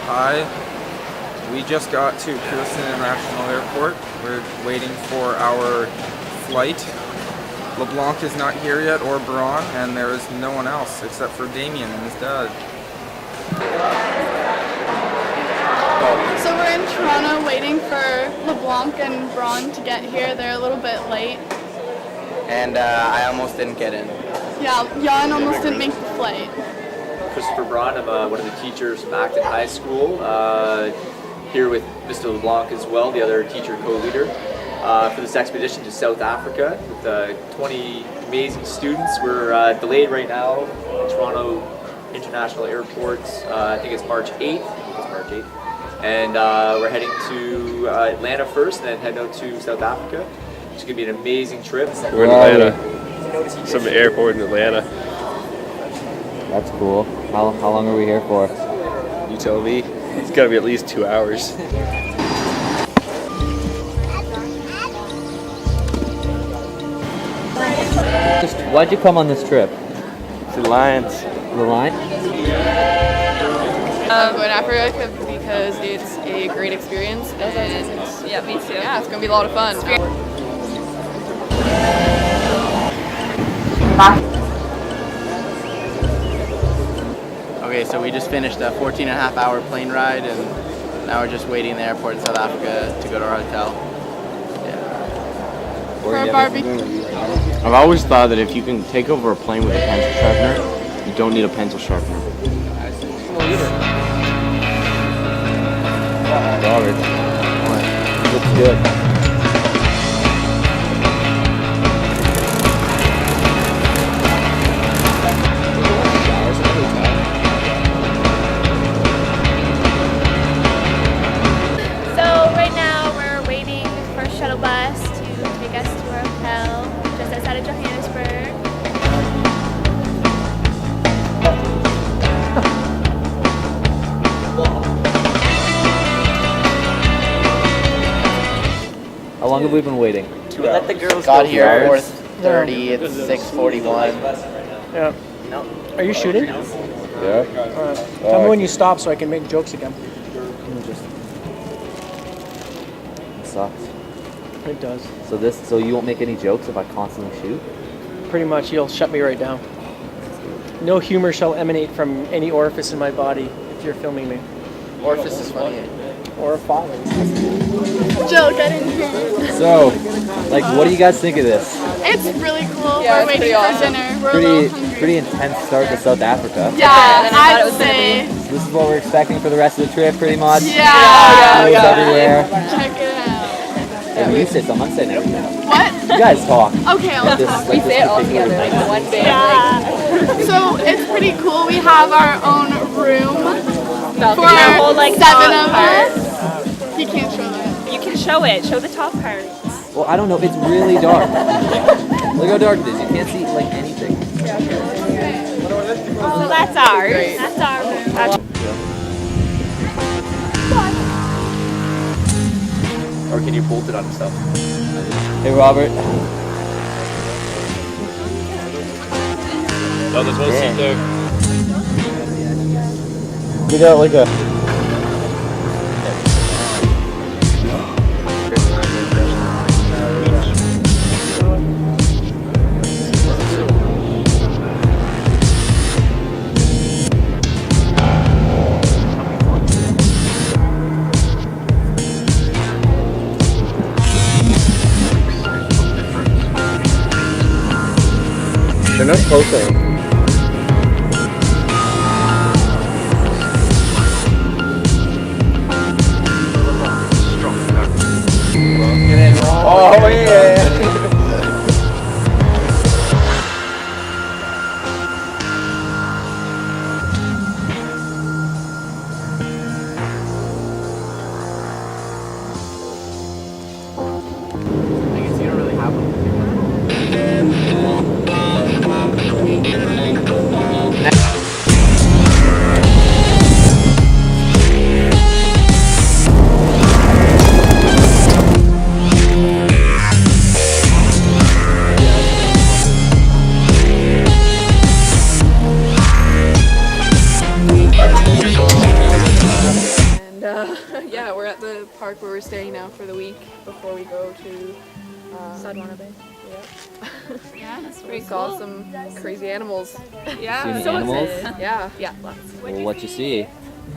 Hi. We just got to Pearson International Airport. We're waiting for our flight. LeBlanc is not here yet, or Braun, and there is no one else except for Damien and his dad. So we're in Toronto waiting for LeBlanc and Braun to get here. They're a little bit late. And I almost didn't get in. Yeah, Jan almost didn't make the flight. Christopher Braun, I'm one of the teachers from Acton High School, here with Mr. LeBlanc as well, the other teacher co-leader, for this expedition to South Africa with 20 amazing students. We're delayed right now at Toronto International Airport. I think it's March 8th. And we're heading to Atlanta first, and then heading out to South Africa. It's going to be an amazing trip. We're in Atlanta. Some airport in Atlanta. That's cool. How long are we here for? You tell me. It's got to be at least 2 hours. Why'd you come on this trip? To the Lions. The line? I'm going to Africa because it's a great experience, and yeah, me too. Yeah, it's going to be a lot of fun. Okay, so we just finished a 14.5-hour plane ride, and now we're just waiting in the airport in South Africa to go to our hotel. Yeah. For a barbecue. I've always thought that if you can take over a plane with a pencil sharpener, you don't need a pencil sharpener. Robert. Looks good. Shuttle bus to take us to our hotel just outside of Johannesburg. How long have we been waiting? Let the girls got here at 4:30. It's 6:41. Yeah. No. Are you shooting? Yeah. Tell me when you stop so I can make jokes again. It sucks. It does. So you won't make any jokes if I constantly shoot? Pretty much, you'll shut me right down. No humor shall emanate from any orifice in my body if you're filming me. Orifice is funny. Or a father. Joe, get in here. So, what do you guys think of this? It's really cool. Yeah, We're it's waiting pretty for awesome. dinner. We're a little hungry. Pretty intense start to South Africa. Yeah, I'd say. So this is what we're expecting for the rest of the trip, pretty much. Yeah. Clothes everywhere. Check it out. Yeah, you say something, I'm saying everything. What? You guys talk. Okay, I'll talk. We say it all together, like one big, So it's pretty cool. We have our own room for whole, 7 of us. You can't show that. You can show it. Show the top part. Well, I don't know. It's really dark. Look how dark it is. You can't see anything. So that's ours. That's our room. Or can you bolt it on yourself? Hey, Robert. Oh, there's one seat there. We got like a... They're not close enough. yeah, we're at the park where we're staying now for the week before we go to Sadwana Bay. Yeah, that's we saw some crazy animals. See any animals? Yeah. lots. Well, what you see?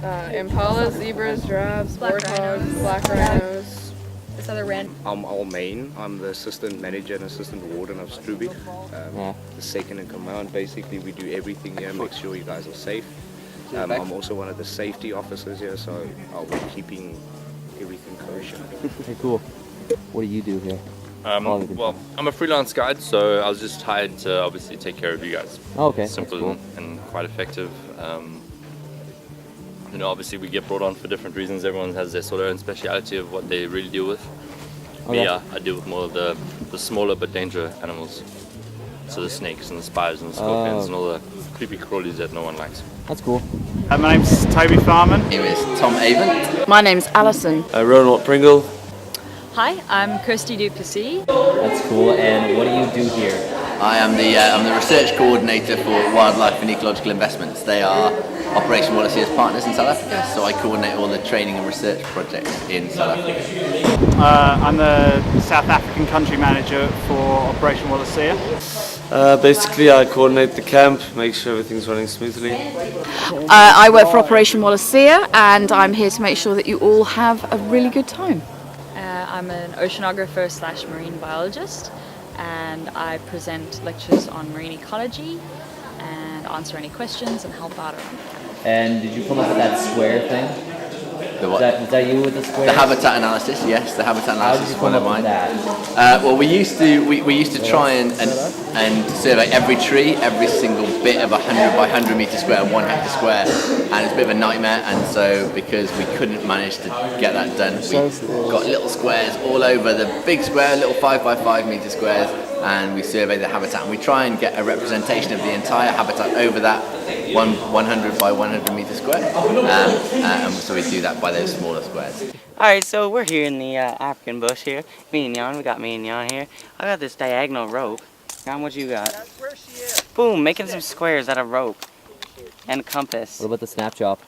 Impalas, zebras, giraffes, warthogs, black rhinos. This other random. I'm Al Main. I'm the assistant manager and assistant warden of Strubik. The second in command. Basically, we do everything here, make sure you guys are safe. I'm also one of the safety officers here, so I'll be keeping everything kosher. Hey, cool. What do you do here? Well, I'm a freelance guide, so I was just hired to obviously take care of you guys. Oh, okay. Simple That's and quite effective. You know, obviously we get brought on for different reasons. Everyone has their sort of own speciality of what they really deal with. Okay. Me, I deal with more of the smaller but dangerous animals. So the snakes and the spiders and the scorpions and all the creepy crawlies that no one likes. That's cool. My name's Toby Farman. My name is Tom Avent. My name's Alison. Ronald Pringle. Hi, I'm Kirsty Duplessis. That's cool. And what do you do here? I am I'm the research coordinator for Wildlife and Ecological Investments. They are Operation Wallacea's partners in South Africa, so I coordinate all the training and research projects in South Africa. I'm the South African country manager for Operation Wallacea. Basically, I coordinate the camp, make sure everything's running smoothly. I work for Operation Wallacea, and I'm here to make sure that you all have a really good time. I'm an oceanographer / marine biologist, and I present lectures on marine ecology and answer any questions and help out around the camp. And did you come up with that square thing? The what? Was that you with the square? The habitat analysis, yes. The habitat analysis is one of mine. That? Well, we used to try and survey every tree, every single bit of 100 by 100 meter square, 1 hectare square, and it's a bit of a nightmare. And so, because we couldn't manage to get that done, we got little squares all over the big square, little 5 by 5 meter squares, and we survey the habitat. And we try and get a representation of the entire habitat over that 100 by 100 meter square, and so we do that by those smaller squares. Alright, so we're here in the African bush here. Me and Jan, we got me and Jan here. I got this diagonal rope. Jan, what you got? That's where she is. Boom, making some squares out of rope. And a compass. What about the snap chop?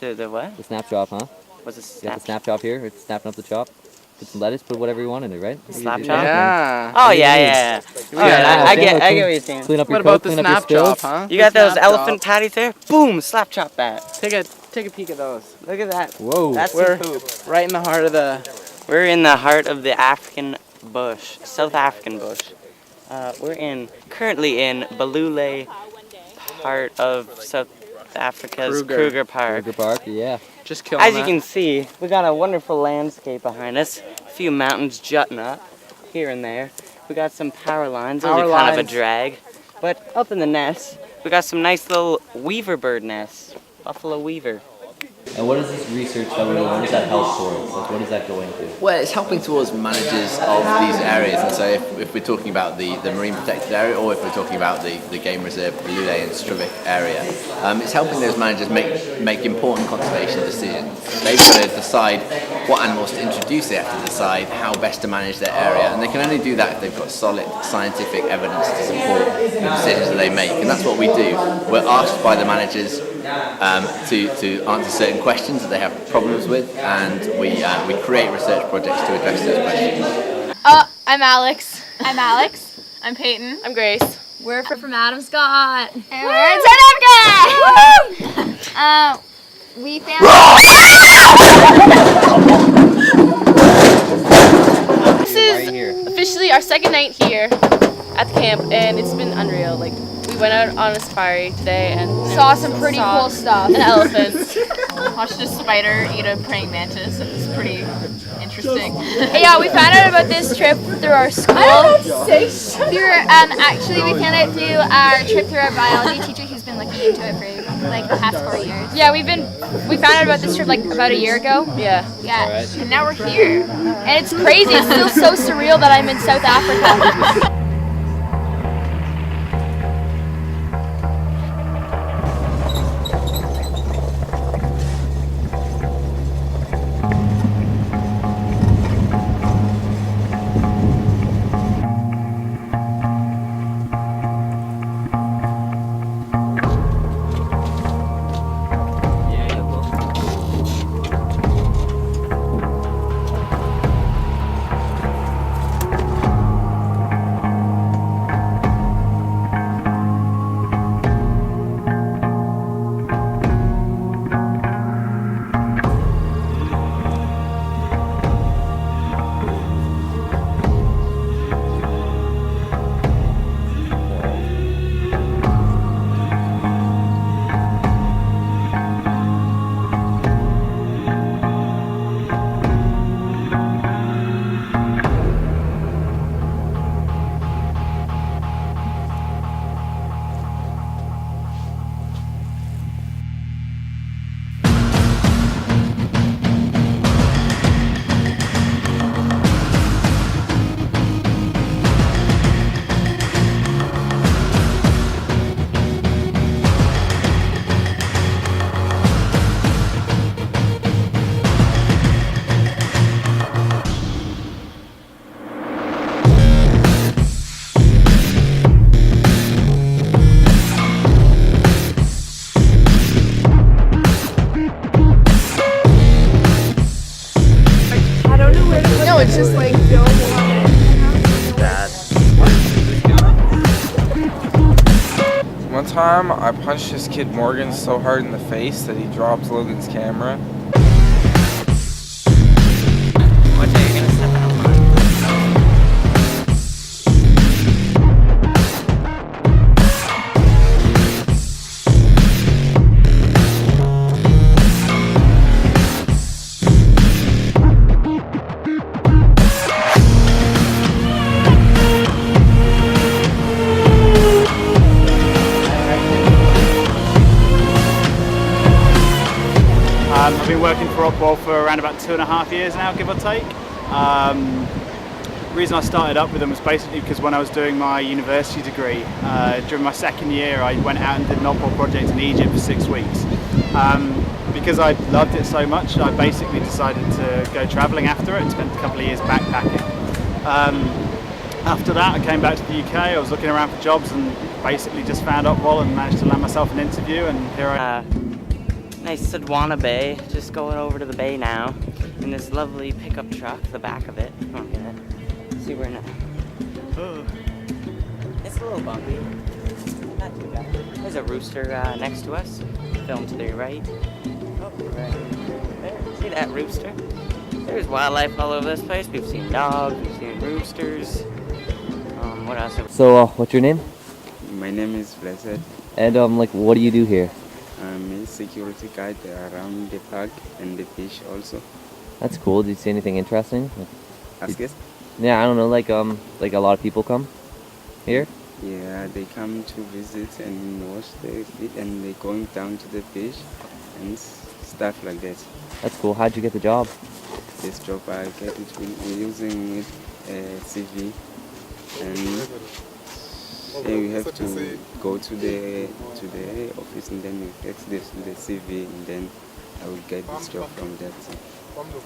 The what? The snap chop, huh? What's a You snap? got the snap chop here. It's snapping up the chop. Put some lettuce, put whatever you want in it, right? Slap You- chop? Yeah. Oh, yeah. Alright, I get what you're saying. Clean up your What about coat, the clean up your snap spills. chop, huh? You got The those snap elephant chop. patties there? Boom, slap chop that. Take a peek at those. Look at that. Whoa. That's We're some poop. right in the heart of the. We're in the heart of the African bush, South African bush. We're currently in Balule, part of South Africa's Kruger Park. Kruger Park, yeah. Just killing As you that. can see, we got a wonderful landscape behind us. A few mountains jutting up here and there. We got some power lines. Those Power are kind of a lines. drag. But up in the nest, we got some nice little weaver bird nests. Buffalo weaver. And what is this research that we're doing? What does that help towards? Like, what is that going to? Well, it's helping towards managers of these areas, and so if we're talking about the marine protected area, or if we're talking about the game reserve, Balule and Strubik area, it's helping those managers make important conservation decisions. They've got to decide what animals to introduce. They have to decide how best to manage their area, and they can only do that if they've got solid scientific evidence to support the decisions that they make, and that's what we do. We're asked by the managers to answer certain questions that they have problems with, and we create research projects to address those questions. I'm Alex. I'm Alex. I'm Peyton. I'm Grace. We're from Adam Scott. And we're in South Africa! We found... This is officially our second night here at the camp, and it's been unreal. Like, we went out on a safari today and Saw some pretty cool stuff. An elephant. Watched a spider eat a praying mantis. It was pretty interesting. Yeah, we found out about this trip through our school. Actually, we found out through our trip through our biology teacher who's been looking into it for like the past 4 years. Yeah, we found out about this trip like about a year ago. Yeah. Yeah. And now we're here. And it's crazy. It feels so surreal that I'm in South Africa. it's just like building on it. One time, I punched this kid Morgan so hard in the face that he dropped Logan's camera. Watch out, you're gonna step out. I've been working for Opwell for around about 2.5 years now, give or take. The reason I started up with them was basically because when I was doing my university degree, during my second year I went out and did an Opwell project in Egypt for 6 weeks. Because I loved it so much, I basically decided to go travelling after it and spent a couple of years backpacking. After that I came back to the UK, I was looking around for jobs and basically just found Opwell and managed to land myself an interview, and here I am. Nice Sodwana Bay, just going over to the bay now in this lovely pickup truck, the back of it. Oh, yeah. See where now. Oh. It's a little bumpy. Not too bad. There's a rooster next to us. Film to the right. Oh, right there. See that rooster? There's wildlife all over this place. We've seen dogs, we've seen roosters. What else? So, what's your name? My name is Blessed. And like, what do you do here? I'm a security guard around the park and the beach also. That's cool. Did you see anything interesting? Ask us? Yeah, I don't know. Like a lot of people come here. Yeah, they come to visit and watch the beach, and they're going down to the beach and stuff like that. That's cool. How'd you get the job? This job I get it using CV, and we have to go to the office and then we get the CV, and then I will get this job from that.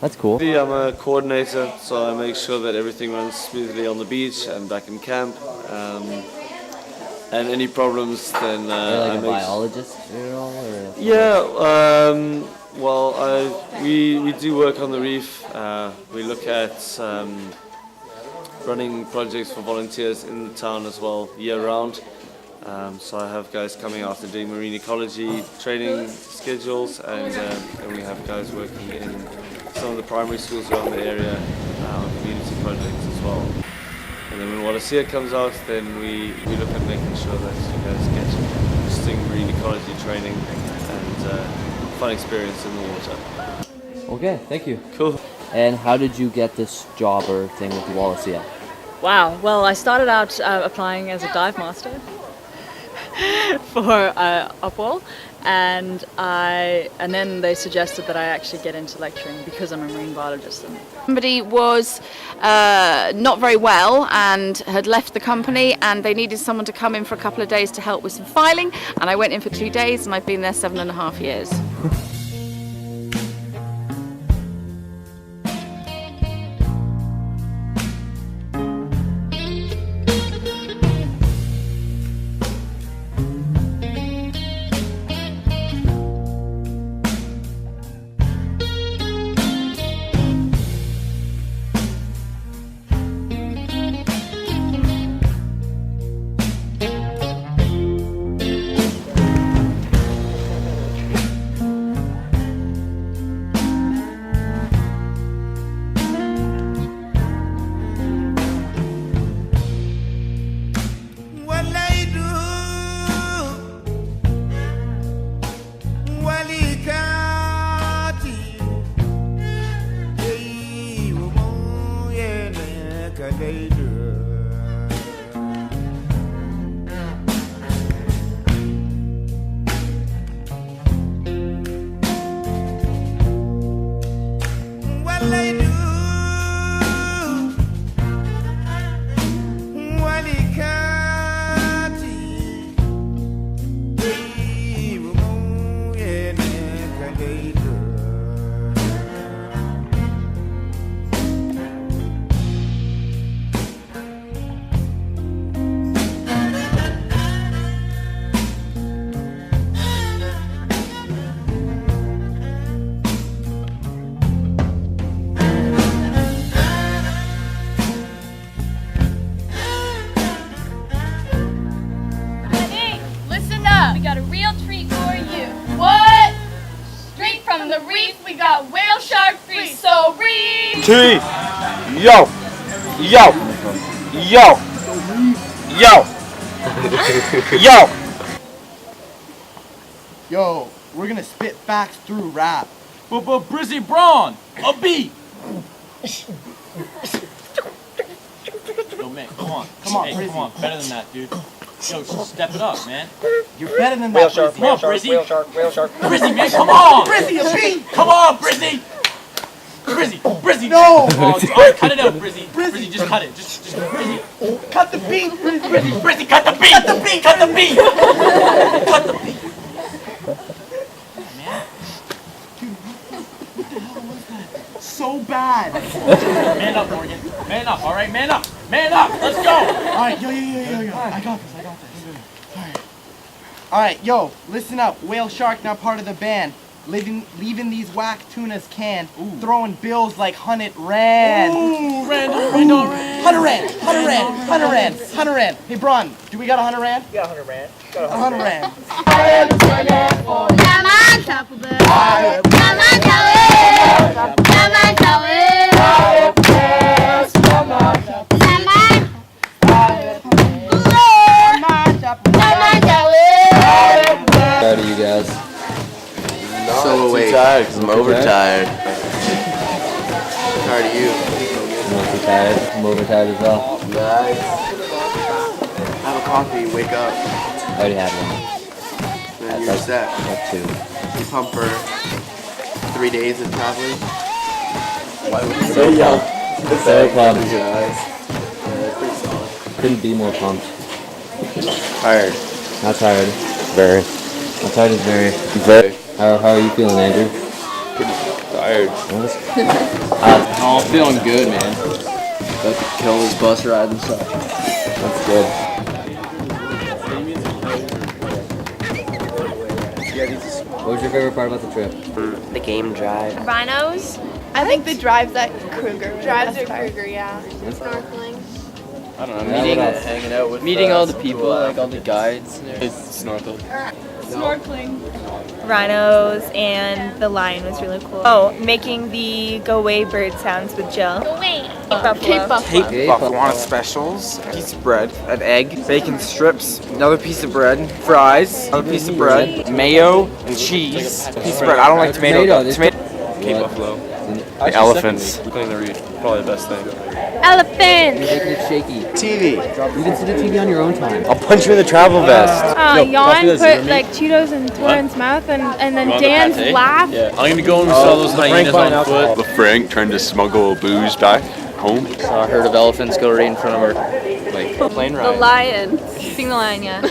That's cool. I'm a coordinator, so I make sure that everything runs smoothly on the beach and back in camp. And any problems, then like a biologist at all? Or? Yeah. Well, we do work on the reef. We look at running projects for volunteers in the town as well, year-round. So I have guys coming out and doing marine ecology training schedules, and we have guys working in some of the primary schools around the area on community projects as well. And then when Wallacea comes out, then we look at making sure that you guys get interesting marine ecology training and fun experience in the water. Okay, thank you. Cool. And how did you get this job or thing with Wallacea? Wow, well, I started out applying as a dive master for Opwell, and then they suggested that I actually get into lecturing because I'm a marine biologist. Somebody was not very well and had left the company, and they needed someone to come in for a couple of days to help with some filing, and I went in for 2 days, and I've been there 7.5 years. We got whale shark free, so read. T. Yo. Yo. Yo. Yo. Yo. Yo, we're gonna spit facts through rap. But Brizzy Braun, a beat. Yo, man, come on, Brizzy. Come on, better than that, dude. Yo, just step it up, man. You're better than Whale that, shark, Brizzy. whale shark, whale shark, whale shark. Brizzy, man, Come come on! Brizzy, a beat! Come on, Brizzy! Brizzy! No! Oh, all right, cut it out, Brizzy. Brizzy, just cut it. Just Brizzy. Cut the beat, Brizzy. Brizzy, cut the beat! Cut the beat! Cut the beat! Cut the beat! So bad. Man up, Morgan. Man up, all right? Man up. Man up. Let's go. All right, yo. I got this. All right, yo, listen up. Whale Shark now part of the band. Leaving these whack tunas canned. Throwing bills like 100 rand. Ooh, Randall Rand. 100 rand. Hey, Bron, do we got 100 rand? You got 100 rand. 100 rand. Proud of you guys. So awake. tired, 'cause I'm overtired. Tired of you. I'm not too tired. I'm overtired as well. Nice. Have a coffee, wake up. I already had one. Then you're set. That's two. You pump for 3 days of traveling. Why would you So pumped. So pumped. pretty solid. Couldn't be more pumped. Tired. Not tired. Very. Not tired is very. Very. How are you feeling, Andrew? Tired. I'm feeling good, man. About to kill this bus ride and stuff. That's good. What was your favorite part about the trip? The game drive. Rhinos? I think the drives at Kruger. Drives at Kruger, yeah. Snorkeling. I don't know. Yeah, Meeting, what else? hanging out with Meeting all the some people, cool like all the guides. Snorkel. Snorkeling. Rhinos and the lion was really cool. Oh, making the go away bird sounds with Jill. Go away. Cape Buffalo. Cape Buffalo specials, piece of bread, an egg, bacon strips, another piece of bread, fries, another piece of bread, mayo and cheese, piece of bread. I don't like tomato. Tomato. Cape Buffalo. The elephants. Clean the read. Probably the best thing. Elephant. You're making it shaky. TV. You can see the TV on your own time. I'll punch you in the travel vest. Jan put like Cheetos in Torin's mouth and then Dan's laugh. I'm gonna go and sell those hyenas on foot. With Frank trying to smuggle booze back home. Saw a herd of elephants go right in front of our plane The ride. lion. Seeing the lion, yeah.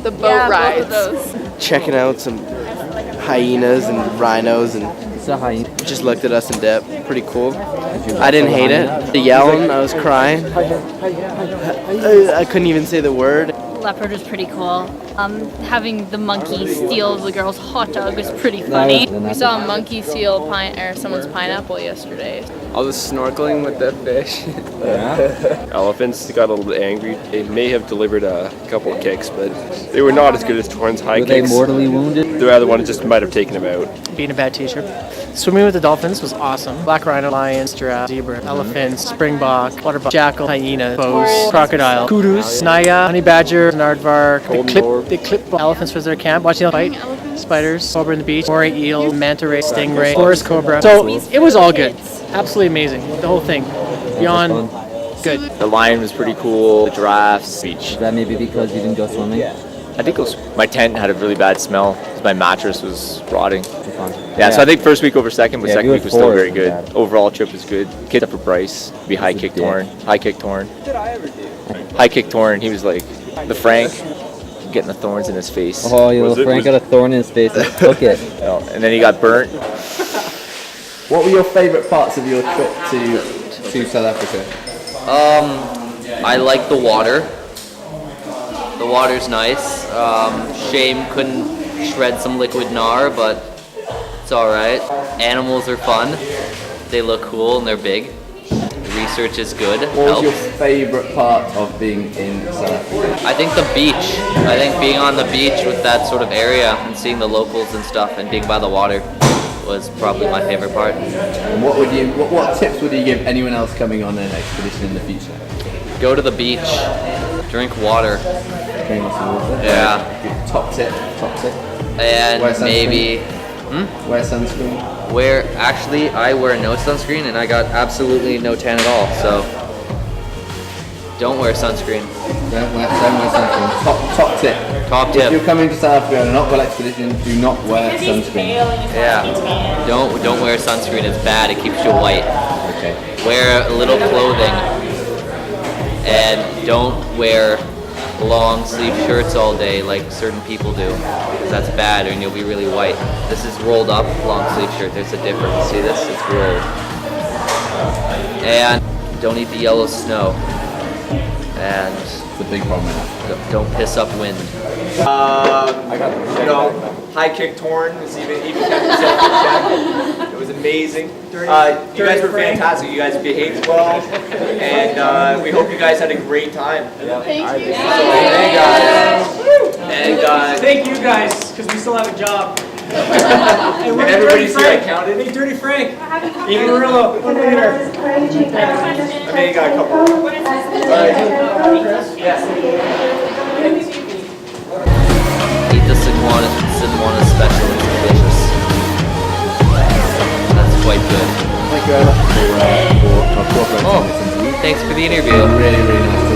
The boat rides. Both of those. Checking out some hyenas and rhinos and It's a hyena. just looked at us in depth. Pretty cool. I didn't hate it. The yelling, I was crying. I couldn't even say the word. Leopard was pretty cool. Having the monkey steal the girl's hot dog was pretty funny. We saw a monkey steal someone's pineapple yesterday. I was snorkeling with that fish. Elephants got a little bit angry. They may have delivered a couple of kicks, but they were not as good as Torrance high Were they kicks. mortally wounded? The other one just might have taken him out. Being a bad teacher. Swimming with the dolphins was awesome. Black rhino, lions, giraffe, zebra, elephants, springbok, water buck, jackal, hyena, bows, crocodile, kudus, naya, honey badger, aardvark. They clip elephants for their camp. Watching them fight. Spiders, cobra in the beach, moray eel, manta ray, stingray, forest cobra. So it was all good. Absolutely amazing. The whole thing. Beyond good. The lion was pretty cool. The giraffes, beach. Is that maybe because you didn't go swimming? I think it was my tent had a really bad smell because my mattress was rotting. Yeah, so I think first week over second, but second week was still very good. Overall trip was good. Kid up for Bryce, be high kick torn. High kick torn. What did I ever do? High kick torn. He was like the Frank getting the thorns in his face. Oh, you little Frank got a thorn in his face and took it. And then he got burnt. What were your favourite parts of your trip to South Africa? I like the water. The water's nice. Shame couldn't shred some liquid gnar, but it's alright. Animals are fun. They look cool and they're big. The research is good. What was your Helps. favourite part of being in South Africa? I think the beach. I think being on the beach with that sort of area and seeing the locals and stuff and being by the water. was probably my favorite part. And what tips would you give anyone else coming on an expedition in the future? Go to the beach, drink water. Drink lots of water. Yeah. Top tip. And Wear sunscreen. maybe Wear sunscreen. Actually, I wear no sunscreen and I got absolutely no tan at all. So don't wear sunscreen. Don't wear sunscreen. Top tip. Top tip. If you're coming to South Africa on an Opwell expedition, do not wear sunscreen. Yeah. Don't wear sunscreen. It's bad. It keeps you white. Okay. Wear a little clothing and don't wear long sleeve shirts all day like certain people do, because that's bad and you'll be really white. This is rolled up long sleeve shirt. There's a difference. See this? It's rolled. And don't eat the yellow snow. And the big problem. Don't piss up wind. High kick torn. It's even kept himself in check. It was amazing. You guys were fantastic. You guys behaved well, and we hope you guys had a great time. Thank you. And thank you guys, because we still have a job. And everybody see I counted. Hey, Dirty Frank. Even Murillo. One later. I mean, you got a couple. Yes. Eat the Sinwana special. It's delicious. That's quite good. Thank you very much for cooperating on this interview. Thanks for the interview. Really, really nice to